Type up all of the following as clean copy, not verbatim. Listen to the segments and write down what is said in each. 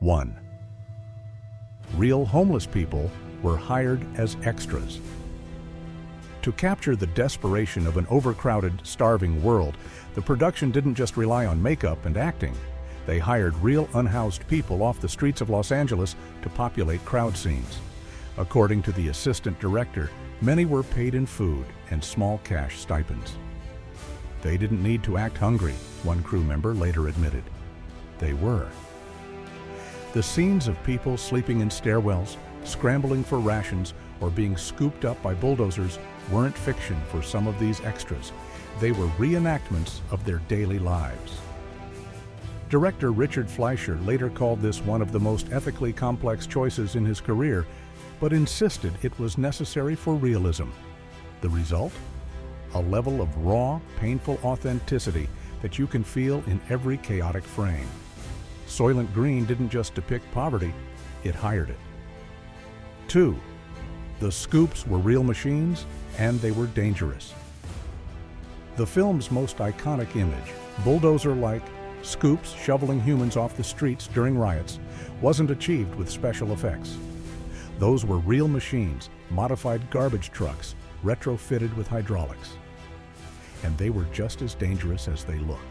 1. Real homeless people were hired as extras. To capture the desperation of an overcrowded, starving world, the production didn't just rely on makeup and acting. They hired real unhoused people off the streets of Los Angeles to populate crowd scenes. According to the assistant director, many were paid in food and small cash stipends. They didn't need to act hungry, one crew member later admitted. They were. The scenes of people sleeping in stairwells, scrambling for rations, or being scooped up by bulldozers weren't fiction for some of these extras. They were reenactments of their daily lives. Director Richard Fleischer later called this one of the most ethically complex choices in his career, but insisted it was necessary for realism. The result? A level of raw, painful authenticity that you can feel in every chaotic frame. Soylent Green didn't just depict poverty, it hired it. 2. The scoops were real machines, and they were dangerous. The film's most iconic image, bulldozer-like scoops shoveling humans off the streets during riots, wasn't achieved with special effects. Those were real machines, modified garbage trucks, retrofitted with hydraulics. And they were just as dangerous as they looked.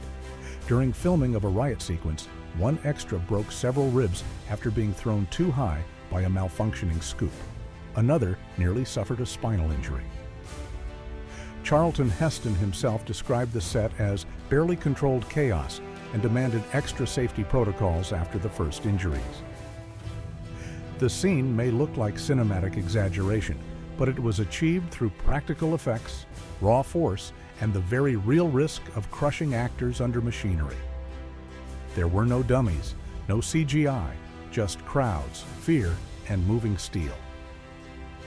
During filming of a riot sequence, one extra broke several ribs after being thrown too high by a malfunctioning scoop. Another nearly suffered a spinal injury. Charlton Heston himself described the set as barely controlled chaos and demanded extra safety protocols after the first injuries. The scene may look like cinematic exaggeration, but it was achieved through practical effects, raw force, and the very real risk of crushing actors under machinery. There were no dummies, no CGI, just crowds, fear, and moving steel.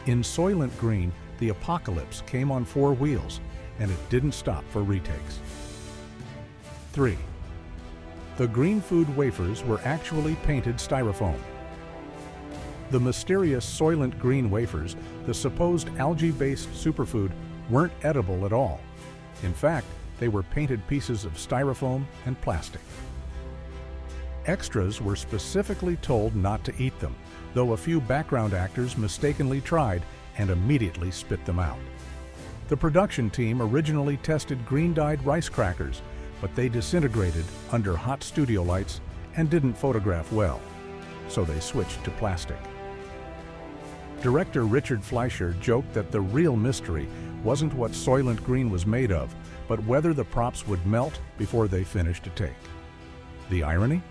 In Soylent Green, the apocalypse came on 4 wheels, and it didn't stop for retakes. 3. The green food wafers were actually painted styrofoam. The mysterious Soylent Green wafers, the supposed algae-based superfood, weren't edible at all. In fact, they were painted pieces of styrofoam and plastic. Extras were specifically told not to eat them, though a few background actors mistakenly tried and immediately spit them out. The production team originally tested green-dyed rice crackers, but they disintegrated under hot studio lights and didn't photograph well, so they switched to plastic. Director Richard Fleischer joked that the real mystery wasn't what Soylent Green was made of, but whether the props would melt before they finished a take. The irony?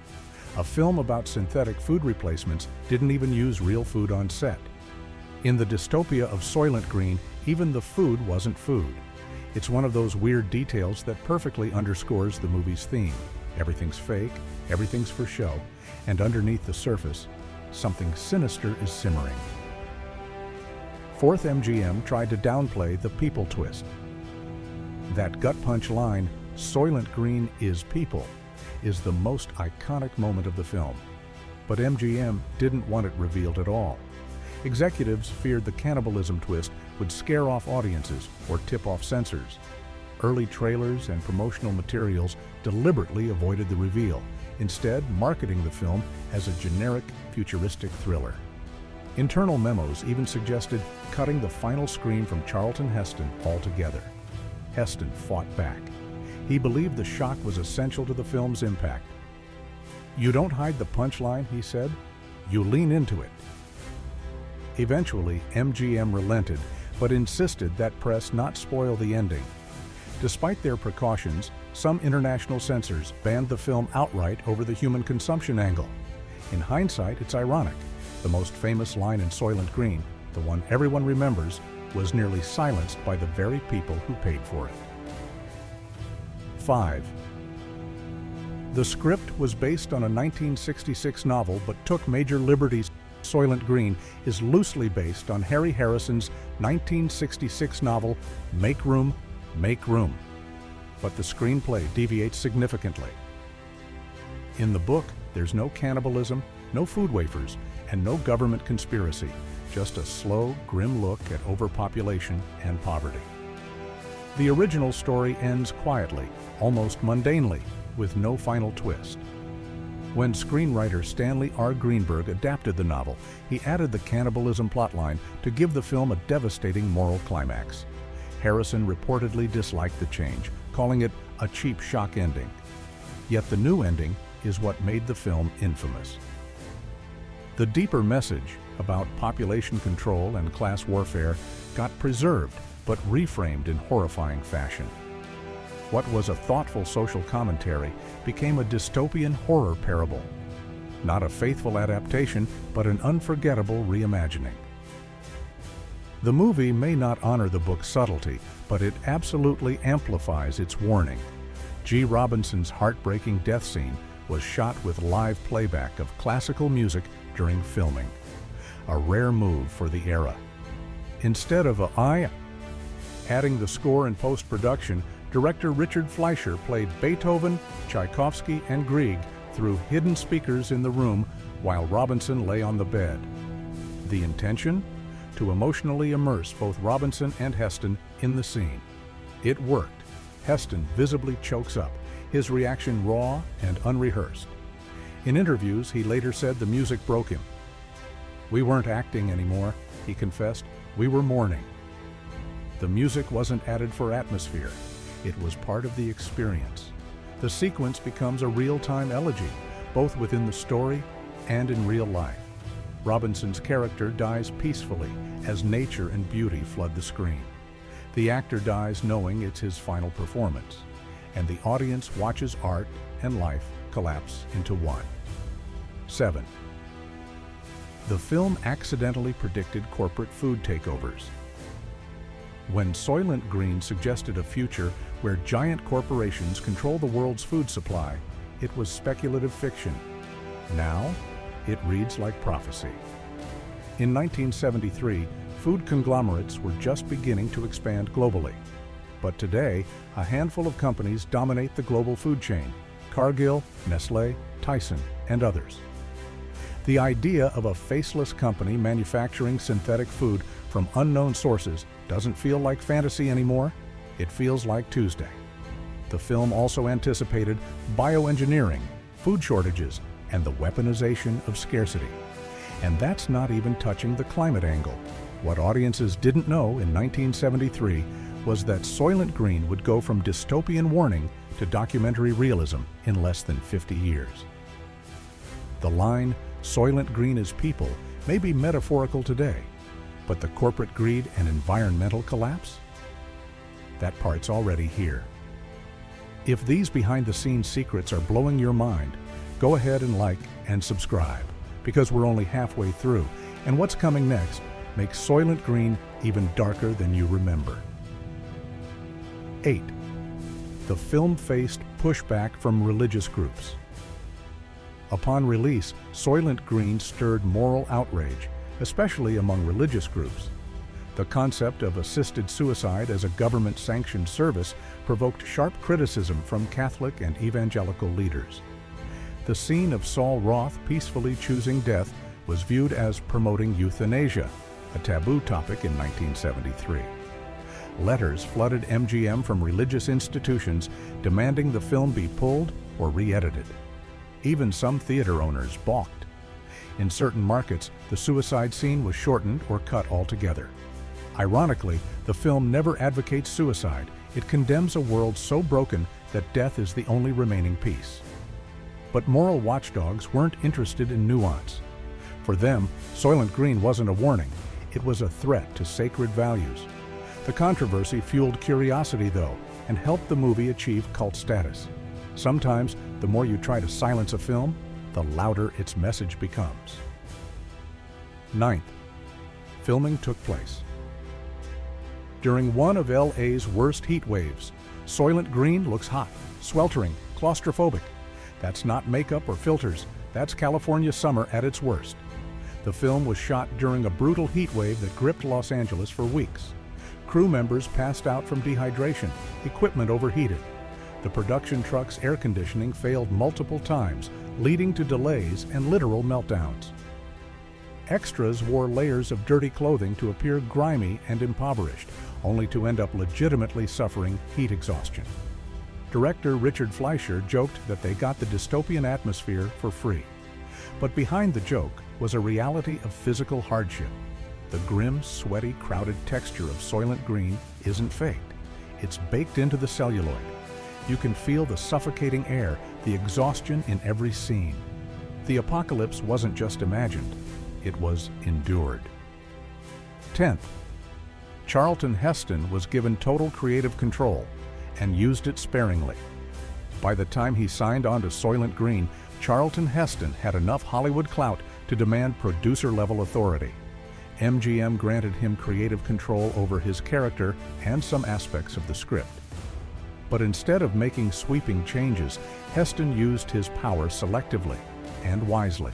A film about synthetic food replacements didn't even use real food on set. In the dystopia of Soylent Green, even the food wasn't food. It's one of those weird details that perfectly underscores the movie's theme. Everything's fake, everything's for show, and underneath the surface, something sinister is simmering. 4th MGM tried to downplay the people twist. That gut punch line, "Soylent Green is people," is the most iconic moment of the film. But MGM didn't want it revealed at all. Executives feared the cannibalism twist would scare off audiences or tip off censors. Early trailers and promotional materials deliberately avoided the reveal, instead marketing the film as a generic, futuristic thriller. Internal memos even suggested cutting the final screen from Charlton Heston altogether. Heston fought back. He believed the shock was essential to the film's impact. "You don't hide the punchline," he said. "You lean into it." Eventually, MGM relented, but insisted that press not spoil the ending. Despite their precautions, some international censors banned the film outright over the human consumption angle. In hindsight, it's ironic. The most famous line in Soylent Green, the one everyone remembers, was nearly silenced by the very people who paid for it. 5. The script was based on a 1966 novel but took major liberties. Soylent Green is loosely based on Harry Harrison's 1966 novel Make Room, Make Room, but the screenplay deviates significantly. In the book, there's no cannibalism, no food wafers, and no government conspiracy, just a slow, grim look at overpopulation and poverty. The original story ends quietly, almost mundanely, with no final twist. When screenwriter Stanley R. Greenberg adapted the novel, he added the cannibalism plotline to give the film a devastating moral climax. Harrison reportedly disliked the change, calling it a cheap shock ending. Yet the new ending is what made the film infamous. The deeper message about population control and class warfare got preserved but reframed in horrifying fashion. What was a thoughtful social commentary became a dystopian horror parable. Not a faithful adaptation, but an unforgettable reimagining. The movie may not honor the book's subtlety, but it absolutely amplifies its warning. G. Robinson's heartbreaking death scene was shot with live playback of classical music during filming, a rare move for the era. Instead of adding the score in post-production, director Richard Fleischer played Beethoven, Tchaikovsky, and Grieg through hidden speakers in the room while Robinson lay on the bed. The intention? To emotionally immerse both Robinson and Heston in the scene. It worked. Heston visibly chokes up, his reaction raw and unrehearsed. In interviews, he later said the music broke him. "We weren't acting anymore," he confessed. "We were mourning." The music wasn't added for atmosphere. It was part of the experience. The sequence becomes a real-time elegy, both within the story and in real life. Robinson's character dies peacefully as nature and beauty flood the screen. The actor dies knowing it's his final performance, and the audience watches art and life collapse into one. 7. The film accidentally predicted corporate food takeovers. When Soylent Green suggested a future where giant corporations control the world's food supply, it was speculative fiction. Now, it reads like prophecy. In 1973, food conglomerates were just beginning to expand globally. But today, a handful of companies dominate the global food chain: Cargill, Nestlé, Tyson, and others. The idea of a faceless company manufacturing synthetic food from unknown sources doesn't feel like fantasy anymore. It feels like Tuesday. The film also anticipated bioengineering, food shortages, and the weaponization of scarcity. And that's not even touching the climate angle. What audiences didn't know in 1973 was that Soylent Green would go from dystopian warning to documentary realism in less than 50 years. The line, "Soylent Green is people," may be metaphorical today, but the corporate greed and environmental collapse? That part's already here. If these behind-the-scenes secrets are blowing your mind, go ahead and like and subscribe, because we're only halfway through, and what's coming next makes Soylent Green even darker than you remember. 8. The film-faced pushback from religious groups. Upon release, Soylent Green stirred moral outrage, especially among religious groups. The concept of assisted suicide as a government-sanctioned service provoked sharp criticism from Catholic and evangelical leaders. The scene of Saul Roth peacefully choosing death was viewed as promoting euthanasia, a taboo topic in 1973. Letters flooded MGM from religious institutions demanding the film be pulled or re-edited. Even some theater owners balked. In certain markets, the suicide scene was shortened or cut altogether. Ironically, the film never advocates suicide. It condemns a world so broken that death is the only remaining piece. But moral watchdogs weren't interested in nuance. For them, Soylent Green wasn't a warning. It was a threat to sacred values. The controversy fueled curiosity, though, and helped the movie achieve cult status. Sometimes, the more you try to silence a film, the louder its message becomes. 9th, filming took place. During one of LA's worst heat waves, Soylent Green looks hot, sweltering, claustrophobic. That's not makeup or filters, that's California summer at its worst. The film was shot during a brutal heat wave that gripped Los Angeles for weeks. Crew members passed out from dehydration, equipment overheated. The production truck's air conditioning failed multiple times, leading to delays and literal meltdowns. Extras wore layers of dirty clothing to appear grimy and impoverished, only to end up legitimately suffering heat exhaustion. Director Richard Fleischer joked that they got the dystopian atmosphere for free. But behind the joke was a reality of physical hardship. The grim, sweaty, crowded texture of Soylent Green isn't faked. It's baked into the celluloid. You can feel the suffocating air, the exhaustion in every scene. The apocalypse wasn't just imagined, it was endured. 10th, Charlton Heston was given total creative control and used it sparingly. By the time he signed on to Soylent Green, Charlton Heston had enough Hollywood clout to demand producer-level authority. MGM granted him creative control over his character and some aspects of the script. But instead of making sweeping changes, Heston used his power selectively and wisely.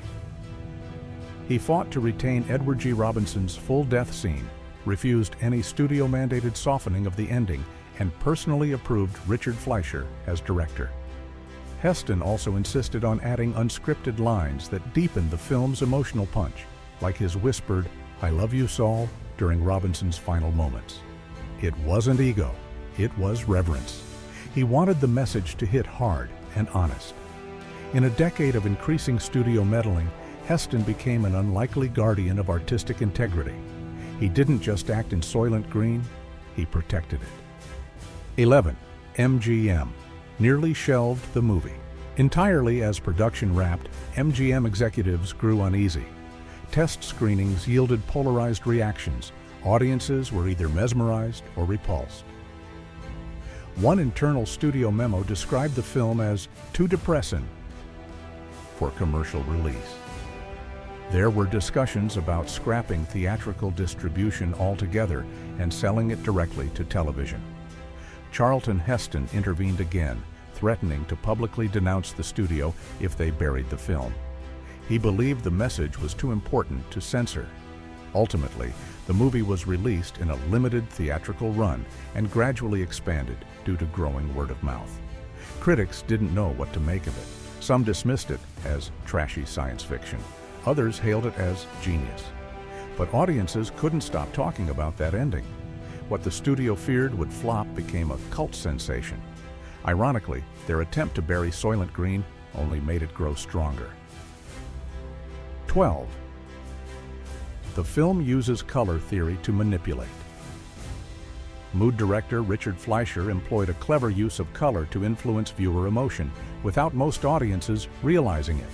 He fought to retain Edward G. Robinson's full death scene, refused any studio-mandated softening of the ending, and personally approved Richard Fleischer as director. Heston also insisted on adding unscripted lines that deepened the film's emotional punch, like his whispered, "I love you, Saul," during Robinson's final moments. It wasn't ego, it was reverence. He wanted the message to hit hard and honest. In a decade of increasing studio meddling, Heston became an unlikely guardian of artistic integrity. He didn't just act in Soylent Green, he protected it. 11. MGM nearly shelved the movie. Entirely as production wrapped, MGM executives grew uneasy. Test screenings yielded polarized reactions. Audiences were either mesmerized or repulsed. One internal studio memo described the film as too depressing for commercial release. There were discussions about scrapping theatrical distribution altogether and selling it directly to television. Charlton Heston intervened again, threatening to publicly denounce the studio if they buried the film. He believed the message was too important to censor. Ultimately, the movie was released in a limited theatrical run and gradually expanded due to growing word of mouth. Critics didn't know what to make of it. Some dismissed it as trashy science fiction. Others hailed it as genius. But audiences couldn't stop talking about that ending. What the studio feared would flop became a cult sensation. Ironically, their attempt to bury Soylent Green only made it grow stronger. 12. The film uses color theory to manipulate. Mood director Richard Fleischer employed a clever use of color to influence viewer emotion, without most audiences realizing it.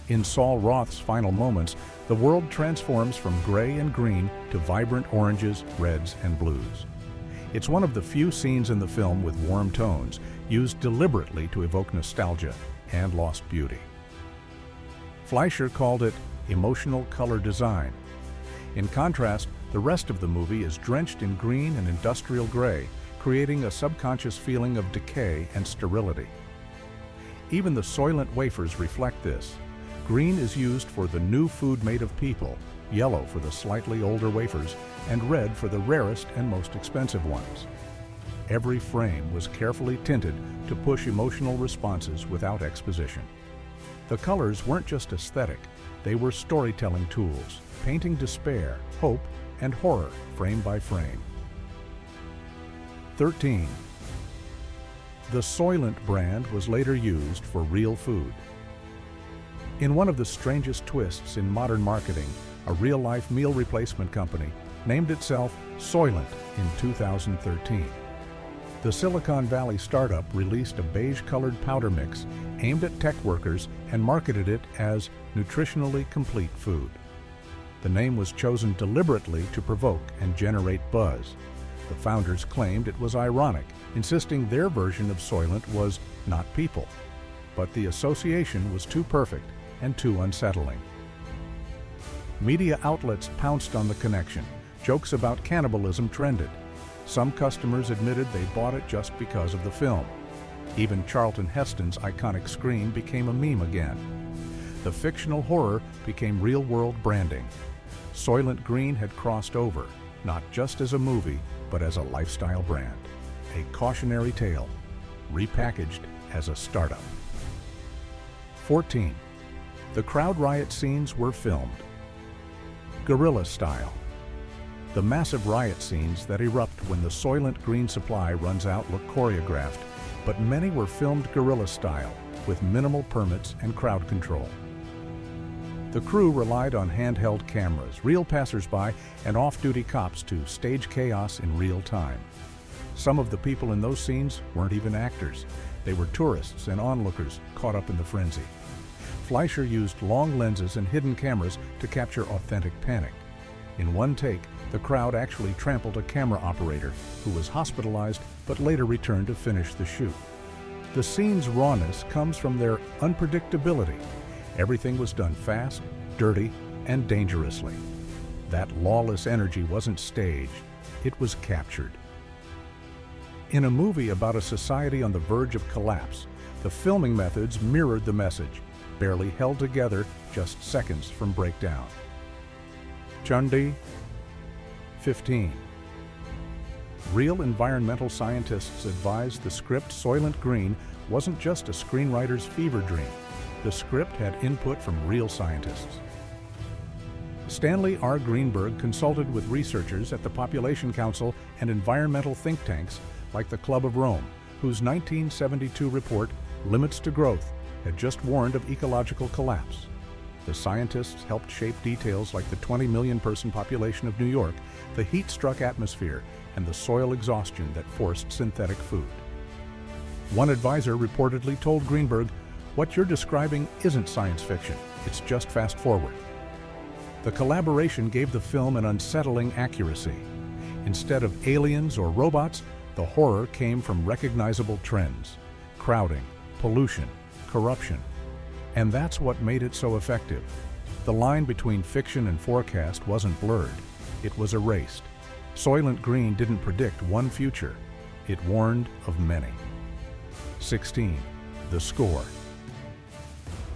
In Saul Roth's final moments, the world transforms from gray and green to vibrant oranges, reds, and blues. It's one of the few scenes in the film with warm tones, used deliberately to evoke nostalgia and lost beauty. Fleischer called it emotional color design. In contrast, the rest of the movie is drenched in green and industrial gray, creating a subconscious feeling of decay and sterility. Even the Soylent wafers reflect this. Green is used for the new food made of people, yellow for the slightly older wafers, and red for the rarest and most expensive ones. Every frame was carefully tinted to push emotional responses without exposition. The colors weren't just aesthetic, they were storytelling tools, painting despair, hope, and horror frame by frame. 13. The Soylent brand was later used for real food. In one of the strangest twists in modern marketing, a real-life meal replacement company named itself Soylent in 2013. The Silicon Valley startup released a beige-colored powder mix aimed at tech workers and marketed it as nutritionally complete food. The name was chosen deliberately to provoke and generate buzz. The founders claimed it was ironic, insisting their version of Soylent was not people. But the association was too perfect and too unsettling. Media outlets pounced on the connection. Jokes about cannibalism trended. Some customers admitted they bought it just because of the film. Even Charlton Heston's iconic scream became a meme again. The fictional horror became real-world branding. Soylent Green had crossed over, not just as a movie, but as a lifestyle brand. A cautionary tale, repackaged as a startup. 14. The crowd riot scenes were filmed. Guerrilla style. The massive riot scenes that erupt when the Soylent Green supply runs out look choreographed, but many were filmed guerrilla style, with minimal permits and crowd control. The crew relied on handheld cameras, real passersby, and off-duty cops to stage chaos in real time. Some of the people in those scenes weren't even actors. They were tourists and onlookers caught up in the frenzy. Fleischer used long lenses and hidden cameras to capture authentic panic. In one take, the crowd actually trampled a camera operator who was hospitalized but later returned to finish the shoot. The scene's rawness comes from their unpredictability. Everything was done fast, dirty, and dangerously. That lawless energy wasn't staged, it was captured. In a movie about a society on the verge of collapse, the filming methods mirrored the message, barely held together just seconds from breakdown. Chundi, 15. Real environmental scientists advised the script Soylent Green wasn't just a screenwriter's fever dream. The script had input from real scientists. Stanley R. Greenberg consulted with researchers at the Population Council and environmental think tanks like the Club of Rome, whose 1972 report, Limits to Growth, had just warned of ecological collapse. The scientists helped shape details like the 20 million person population of New York, the heat-struck atmosphere, and the soil exhaustion that forced synthetic food. One advisor reportedly told Greenberg, "What you're describing isn't science fiction, it's just fast forward." The collaboration gave the film an unsettling accuracy. Instead of aliens or robots, the horror came from recognizable trends: crowding, pollution, corruption. And that's what made it so effective. The line between fiction and forecast wasn't blurred, it was erased. Soylent Green didn't predict one future, it warned of many. 16. The score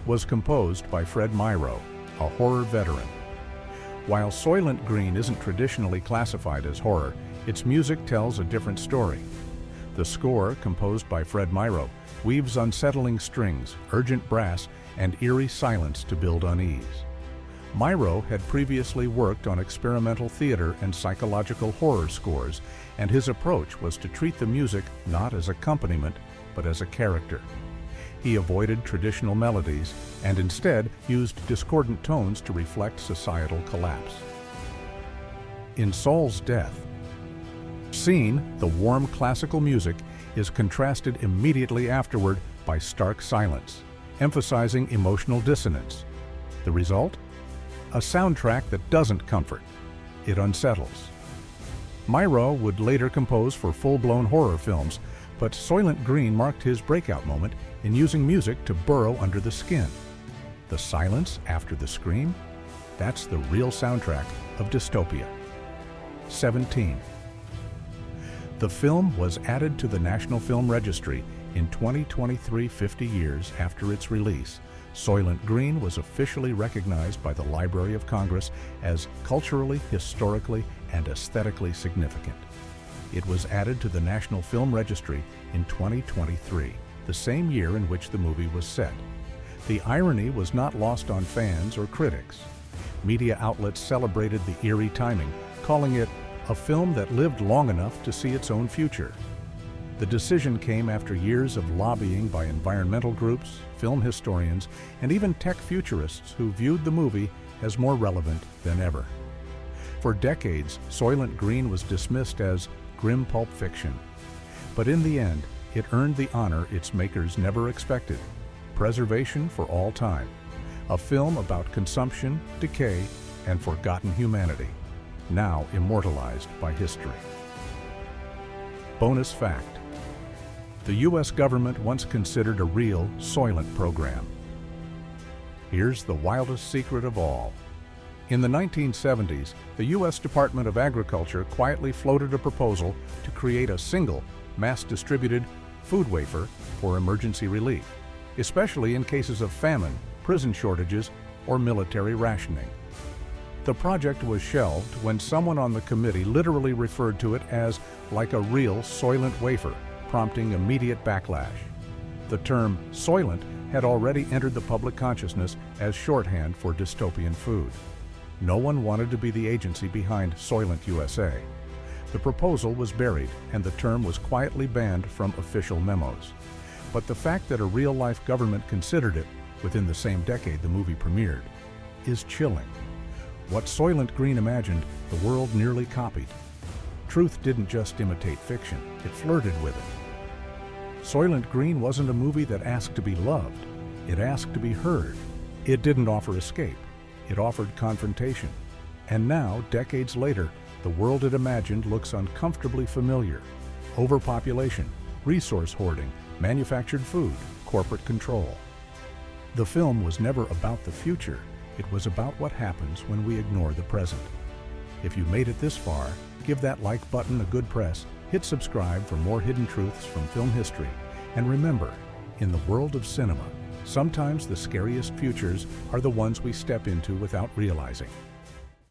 was composed by Fred Myro, a horror veteran. While Soylent Green isn't traditionally classified as horror, its music tells a different story. The score, composed by Fred Myro, weaves unsettling strings, urgent brass, and eerie silence to build unease. Myro had previously worked on experimental theater and psychological horror scores, and his approach was to treat the music not as accompaniment, but as a character. He avoided traditional melodies and instead used discordant tones to reflect societal collapse. In Saul's death, scene, the warm classical music is contrasted immediately afterward by stark silence, emphasizing emotional dissonance. The result? A soundtrack that doesn't comfort, it unsettles. Myro would later compose for full-blown horror films, but Soylent Green marked his breakout moment in using music to burrow under the skin. The silence after the scream? That's the real soundtrack of dystopia. 17. The film was added to the National Film Registry in 2023, 50 years after its release. Soylent Green was officially recognized by the Library of Congress as culturally, historically, and aesthetically significant. It was added to the National Film Registry in 2023, the same year in which the movie was set. The irony was not lost on fans or critics. Media outlets celebrated the eerie timing, calling it a film that lived long enough to see its own future. The decision came after years of lobbying by environmental groups, film historians, and even tech futurists who viewed the movie as more relevant than ever. For decades, Soylent Green was dismissed as grim pulp fiction. But in the end, it earned the honor its makers never expected: preservation for all time. A film about consumption, decay, and forgotten humanity, now immortalized by history. Bonus fact: the U.S. government once considered a real Soylent program. Here's the wildest secret of all. In the 1970s, the U.S. Department of Agriculture quietly floated a proposal to create a single, mass-distributed food wafer for emergency relief, especially in cases of famine, prison shortages, or military rationing. The project was shelved when someone on the committee literally referred to it as like a real Soylent wafer, prompting immediate backlash. The term Soylent had already entered the public consciousness as shorthand for dystopian food. No one wanted to be the agency behind Soylent USA. The proposal was buried, and the term was quietly banned from official memos. But the fact that a real-life government considered it within the same decade the movie premiered is chilling. What Soylent Green imagined, the world nearly copied. Truth didn't just imitate fiction, it flirted with it. Soylent Green wasn't a movie that asked to be loved, it asked to be heard. It didn't offer escape, it offered confrontation. And now, decades later, the world it imagined looks uncomfortably familiar. Overpopulation, resource hoarding, manufactured food, corporate control. The film was never about the future, it was about what happens when we ignore the present. If you made it this far, give that like button a good press, hit subscribe for more hidden truths from film history, and remember, in the world of cinema, sometimes the scariest futures are the ones we step into without realizing.